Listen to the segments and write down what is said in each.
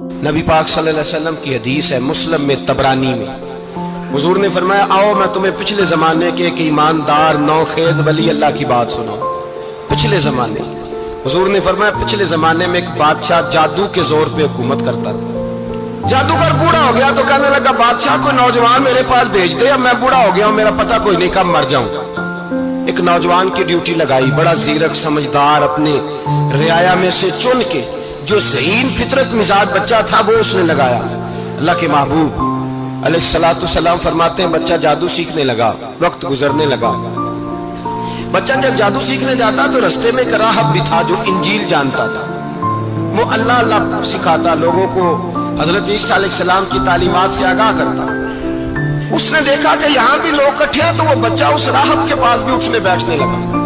نبی پاک صلی اللہ علیہ وسلم کی حدیث ہے مسلم میں طبرانی میں، حضور نے فرمایا آؤ میں تمہیں پچھلے زمانے کے ایک ایماندار نوخیز ولی اللہ کی بات سناؤں۔ پچھلے زمانے حضور نے فرمایا پچھلے زمانے میں ایک بادشاہ جادو کے زور پہ حکومت کرتا تھا۔ جادوگر بوڑھا ہو گیا تو کہنے لگا بادشاہ کوئی نوجوان میرے پاس بھیج دے، اب میں بوڑھا ہو گیا ہوں، میرا پتہ کوئی نہیں کب مر جاؤں۔ ایک نوجوان کی ڈیوٹی لگائی، بڑا زیرک سمجھدار، اپنے رعایا میں سے چن کے جو ذہین فطرت مزاج بچہ تھا وہ اس نے لگایا۔ اللہ کے محبوب علیہ الصلوۃ والسلام فرماتے ہیں بچہ جادو سیکھنے لگا، وقت گزرنے لگا۔ بچہ جب جادو سیکھنے جاتا تو رستے میں ایک راہب بھی تھا جو انجیل جانتا تھا، وہ اللہ اللہ سکھاتا، لوگوں کو حضرت عیسیٰ علیہ السلام کی تعلیمات سے آگاہ کرتا۔ اس نے دیکھا کہ یہاں بھی لوگ اکٹھے ہیں تو وہ بچہ اس راہب کے پاس بھی اٹھنے بیٹھنے لگا۔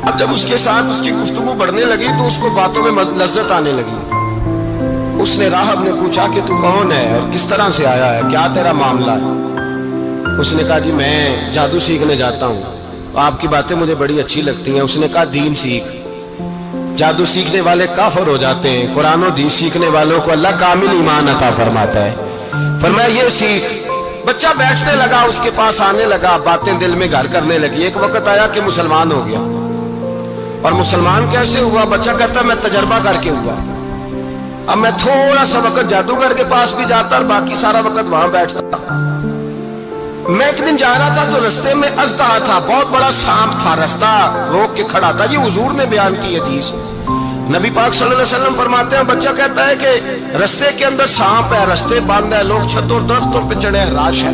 اب جب اس کے ساتھ اس کی گفتگو بڑھنے لگی تو اس کو باتوں میں لذت آنے لگی۔ اس نے راہب نے پوچھا کہ تو کون ہے اور کس طرح سے آیا ہے، کیا تیرا معاملہ ہے؟ اس نے کہا جی میں جادو سیکھنے جاتا ہوں، آپ کی باتیں مجھے بڑی اچھی لگتی ہیں۔ اس نے کہا دین سیکھ، جادو سیکھنے والے کافر ہو جاتے ہیں، قرآن و حدیث سیکھنے والوں کو اللہ کامل ایمان عطا فرماتا ہے۔ فرمایا یہ سیکھ۔ بچہ بیٹھنے لگا، اس کے پاس آنے لگا، باتیں دل میں گھر کرنے لگی۔ ایک وقت آیا کہ مسلمان ہو گیا، اور مسلمان کیسے ہوا؟ بچہ کہتا میں تجربہ کر کے ہوا۔ اب میں تھوڑا سا وقت جادوگر کے پاس بھی جاتا اور باقی سارا وقت وہاں بیٹھتا۔ میں ایک دن جا رہا تھا تو رستے میں اژدہا تھا، بہت بڑا سانپ تھا، رستہ روک کے کھڑا تھا۔ یہ حضور نے بیان کی حدیث، نبی پاک صلی اللہ علیہ وسلم فرماتے ہیں بچہ کہتا ہے کہ رستے کے اندر سانپ ہے، رستے بند ہے، لوگ چھتوں درختوں پہ چڑھے ہیں، راش ہے۔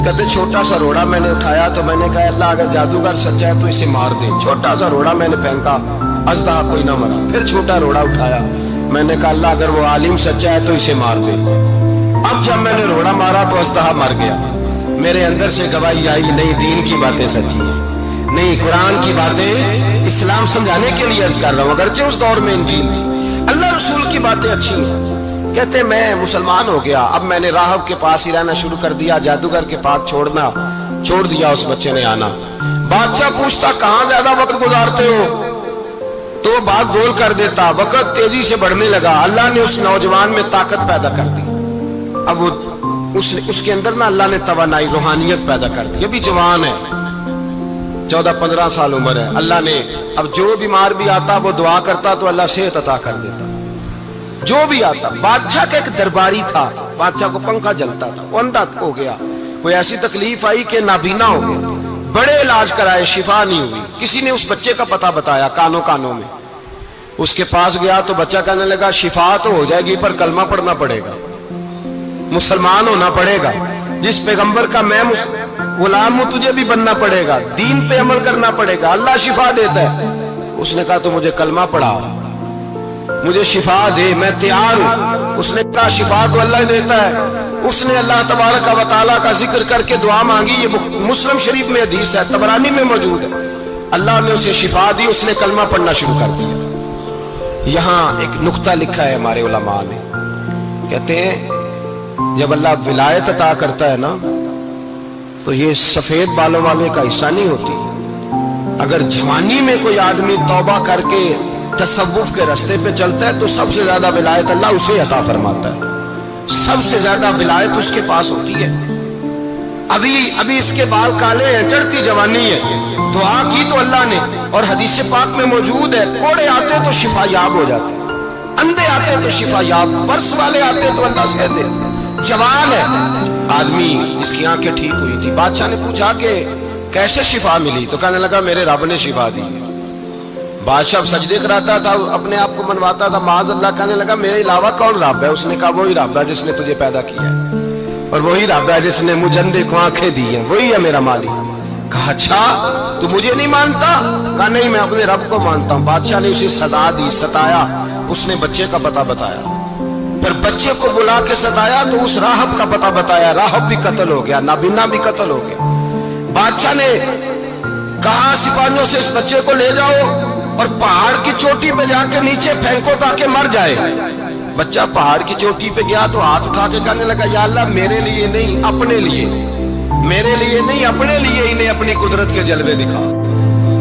کہتے چھوٹا سا روڑا میں نے اٹھایا تو میں نے کہا اللہ اگر جادوگر سچا ہے تو اسے مار دے۔ چھوٹا سا روڑا میں نے پھینکا، اژدہا کوئی نہ مرا۔ پھر چھوٹا روڑا اٹھایا، میں نے کہا اللہ اگر وہ عالم سچا ہے تو اسے مار دے۔ اب جب میں نے روڑا مارا تو اژدہا مر گیا۔ میرے اندر سے گواہی آئی نہیں دین کی باتیں سچی ہیں، نہیں قرآن کی باتیں اسلام سمجھانے کے لیے عرض کر رہا ہوں، اگرچہ اس دور میں انجیل تھی، اللہ رسول کی باتیں اچھی ہیں۔ کہتے میں مسلمان ہو گیا، اب میں نے راہب کے پاس ہی رہنا شروع کر دیا، جادوگر کے پاس چھوڑ دیا اس بچے نے آنا۔ بادشاہ پوچھتا کہاں زیادہ وقت گزارتے ہو تو وہ بات گول کر دیتا، وقت تیزی سے بڑھنے لگا۔ اللہ نے اس نوجوان میں طاقت پیدا کر دی، اب وہ اس کے اندر نا اللہ نے توانائی روحانیت پیدا کر دی، ابھی جوان ہے، 14-15 سال عمر ہے۔ اللہ نے اب جو بیمار بھی آتا وہ دعا کرتا تو اللہ صحت عطا کر دیتا، جو بھی آتا۔ بادشاہ کا ایک درباری تھا، بادشاہ کو پنکھا جلتا تھا، وہ اندھا ہو گیا، کوئی ایسی تکلیف آئی کہ نابینا ہو گیا، بڑے علاج کرائے شفا نہیں ہوئی۔ کسی نے اس بچے کا پتہ بتایا کانوں میں، اس کے پاس گیا تو بچہ کہنے لگا شفا تو ہو جائے گی پر کلمہ پڑھنا پڑے گا، مسلمان ہونا پڑے گا، جس پیغمبر کا میں غلام ہوں تجھے بھی بننا پڑے گا، دین پہ عمل کرنا پڑے گا، اللہ شفا دیتا ہے۔ اس نے کہا تو مجھے کلمہ پڑھا، مجھے شفا دے، میں تیار ہوں۔ اس نے کہا شفا تو اللہ دیتا ہے۔ اس نے اللہ تبارک و تعالیٰ کا ذکر کر کے دعا مانگی، یہ مسلم شریف میں حدیث ہے، طبرانی میں موجود ہے۔ اللہ نے اسے شفا دی، اس نے کلمہ پڑھنا شروع کر دیا۔ یہاں ایک نقطہ لکھا ہے ہمارے علماء نے، کہتے ہیں جب اللہ ولایت عطا کرتا ہے نا تو یہ سفید بالوں والے کا حصہ نہیں ہوتی۔ اگر جوانی میں کوئی آدمی توبہ کر کے تصوف کے راستے پہ چلتا ہے تو سب سے زیادہ ولایت اللہ اسے عطا فرماتا ہے، سب سے زیادہ ولایت اس کے پاس ہوتی ہے۔ ابھی اس کے بال کالے ہیں، چڑھتی جوانی ہے، دعا کی تو اللہ نے، اور حدیث پاک میں موجود ہے کوڑے آتے تو شفا یاب ہو جاتے، اندھے آتے تو شفا یاب، برس والے آتے تو اللہ سے دے۔ جوان ہے آدمی، اس کی آنکھیں ٹھیک ہوئی تھی۔ بادشاہ نے پوچھا کہ کیسے شفا ملی؟ تو کہنے لگا میرے رب نے شفا دی۔ بادشاہ سجدے کراتا تھا، اپنے آپ کو منواتا تھا معاذ اللہ، کہنے لگا میرے علاوہ کون رب ہے؟ اس نے کہا وہی رب ہے جس نے تجھے پیدا کیا ہے، اور وہی رب ہے جس نے مجھے اندھے کو آنکھیں دی ہیں، وہی ہے میرا مالک۔ کہا اچھا تو مجھے نہیں مانتا؟ کہا نہیں میں اپنے رب کو مانتا ہوں۔ بادشاہ نے اسے سزا دی، ستایا، اس نے بچے کا پتہ بتایا، پھر بچے کو بلا کے ستایا تو اس راہب کا پتہ بتایا، راہب بھی قتل ہو گیا، نابینا بھی قتل ہو گیا۔ بادشاہ نے کہا سپاہیوں سے اس بچے کو لے جاؤ اور پہاڑ کی چوٹی پہ جا کے نیچے پھینکو تاکہ مر جائے۔ بچہ پہاڑ کی چوٹی پہ گیا تو ہاتھ اٹھا کے کہنے لگا یا اللہ میرے لیے نہیں اپنے لیے، میرے لیے نہیں اپنے لیے انہیں اپنی قدرت کے جلوے دکھا،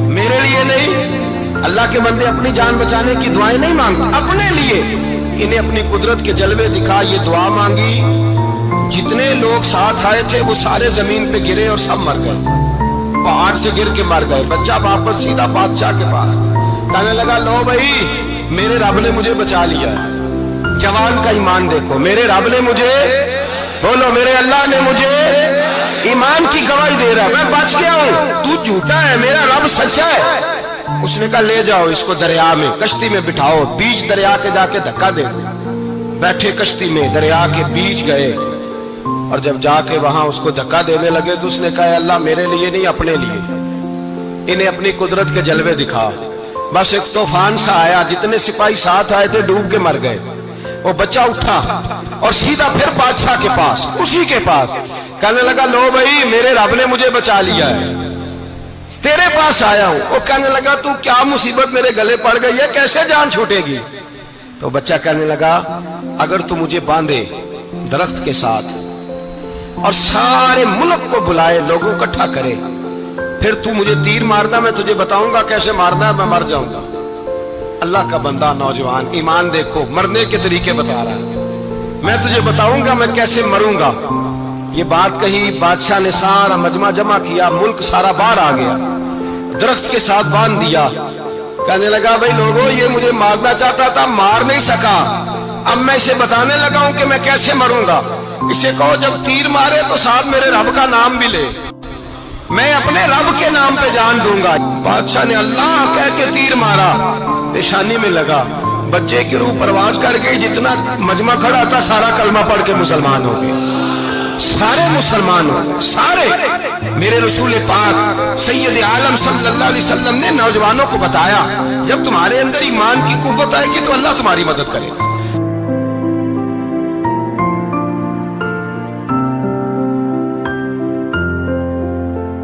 میرے لیے نہیں۔ اللہ کے بندے اپنی جان بچانے کی دعائیں نہیں مانگتے، اپنے لیے انہیں اپنی قدرت کے جلوے دکھا، یہ دعا مانگی، جتنے لوگ ساتھ آئے تھے وہ سارے زمین پہ گرے اور سب مر گئے، پہاڑ سے گر کے مر گئے۔ بچہ واپس سیدھا بادشاہ کے پاس کہنے لگا لو بھائی میرے رب نے مجھے بچا لیا ہے۔ جوان کا ایمان دیکھو، میرے رب نے مجھے، بولو میرے اللہ نے مجھے ایمان کی گواہی دے رہا ہے، میں بچ گیا ہوں، تو جھوٹا ہے، میرا رب سچا ہے۔ اس نے کہا لے جاؤ اس کو دریا میں، کشتی میں بٹھاؤ، بیچ دریا کے جا کے دھکا دے۔ بیٹھے کشتی میں، دریا کے بیچ گئے، اور جب جا کے وہاں اس کو دھکا دینے لگے تو اس نے کہا اللہ میرے لیے نہیں اپنے لیے، انہیں اپنی قدرت کے جلوے دکھا۔ بس ایک طوفان سا آیا، جتنے سپاہی ساتھ آئے تھے ڈوب کے مر گئے۔ وہ بچہ اٹھا اور سیدھا پھر بادشاہ کے پاس، اسی کے پاس کہنے لگا لو بھائی میرے رب نے مجھے بچا لیا ہے، تیرے پاس آیا ہوں۔ وہ کہنے لگا تو کیا مصیبت میرے گلے پڑ گئی ہے، کیسے جان چھوٹے گی؟ تو بچہ کہنے لگا اگر تو مجھے باندھے درخت کے ساتھ اور سارے ملک کو بلائے، لوگوں کو اکٹھا کرے، پھر تو مجھے تیر مارنا، میں تجھے بتاؤں گا کیسے مارنا ہے، میں مر جاؤں گا۔ اللہ کا بندہ نوجوان ایمان دیکھو، مرنے کے طریقے بتا رہا ہے، میں تجھے بتاؤں گا میں کیسے مروں گا۔ یہ بات کہی، بادشاہ نے سارا مجمع جمع کیا، ملک سارا باہر آ گیا، درخت کے ساتھ باندھ دیا۔ کہنے لگا بھائی لوگوں یہ مجھے مارنا چاہتا تھا، مار نہیں سکا، اب میں اسے بتانے لگا ہوں کہ میں کیسے مروں گا۔ اسے کہو جب تیر مارے تو ساتھ میرے رب کا نام بھی لے، میں اپنے رب کے نام پہ جان دوں گا۔ بادشاہ نے اللہ کہہ کے تیر مارا، پیشانی میں لگا، بچے کی روح پرواز کر گئی، جتنا مجمع کھڑا تھا سارا کلمہ پڑھ کے مسلمان ہو گئے، سارے مسلمان ہو گئے، سارے۔ میرے رسول پاک سید عالم صلی اللہ علیہ وسلم نے نوجوانوں کو بتایا جب تمہارے اندر ایمان کی قوت آئے گی تو اللہ تمہاری مدد کرے گا۔